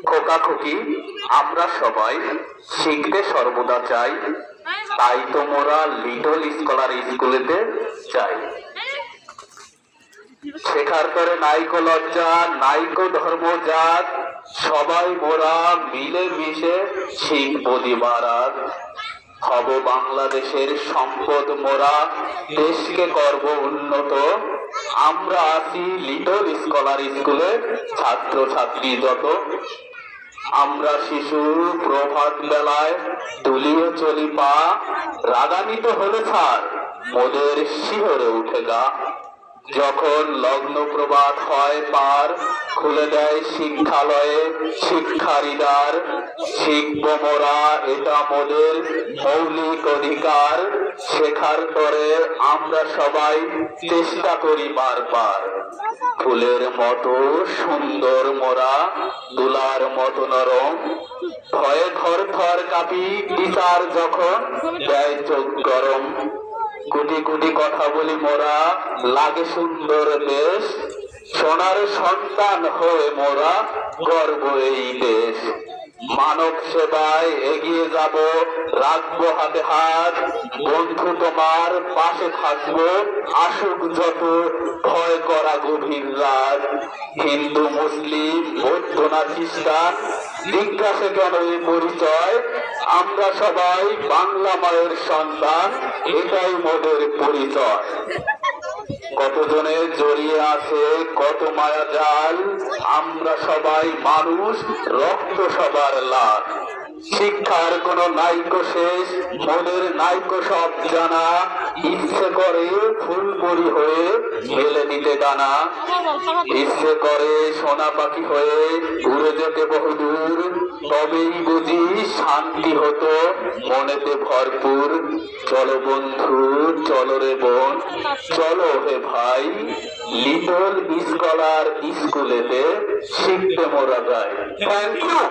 খোকা খুকি আমরা সবাই শিখতে সর্বদা চাই, তাই তো মোরা লিটল স্কলার স্কুলেতে যাই। শেখার পরে নাইকো লজ্জা নাইকো ধর্মজাত, সবাই মোরা মিলে মিশে শিখবো দিবারাত। হব বাংলাদেশের সম্পদ মোরা, দেশকে করব উন্নত। আমরা আছি লিটল স্কলার স্কুলের ছাত্র ছাত্রী যত। আমরা শিশু প্রভাত বেলায় তুলিয়ে চলি পা, রাগান্বিত হলে ছাড় মোদের শিহরে উঠে গা। যখন লগ্ন প্রভাত হয় পার, খুলে দেয় শিক্ষালয়ে শিক্ষার দ্বার। শিখব মোরা এটা মোদের মৌলিক অধিকার, শেখার পরে আমরা সবাই চেষ্টা করি বারবার। ফুলের মতো সুন্দর মোরা, তুলার মতো নরম, ভয়ে থর থর কাঁপি টিচার যখন দেয় চোখ গরম। কোটি কোটি কথা বলি মোরা, লাগে সুন্দর দেশ, সোনার সন্তান হয়ে মোরা গর্ব এই দেশ। মানব সেবায় এগিয়ে যাব, রাখবো হাতে হাত, বন্ধু তোমার পাশে থাকবো আসুক যত ভয় করা গভীর রাত। হিন্দু মুসলিম বৌদ্ধ না খ্রিস্টান, জিজ্ঞাসা কেন এই পরিচয়, আমরা সবাই বাংলা মায়ের সন্তান, এটাই মোদের পরিচয়। কতজনে জড়িয়ে আছে কত মায়া জাল, আমরা সবাই মানুষ রক্ত সবার লাল। শিক্ষার কোন নাইকো শেষ, মনের নাইকো সব জানা, ইচ্ছে করে ফুলপরি হয়ে মেলে দিতে ডানা। ইচ্ছে করে সোনা পাখি হয়ে উড়ে যেতে বহুদূর, তবেই বুঝি শান্তি হতো মনেতে ভরপুর। চলো বন্ধু চলো রে বোন, চলো হে ভাই, লিটল স্কলার স্কুলেতে শিখতে মোরা যায়। Thank you.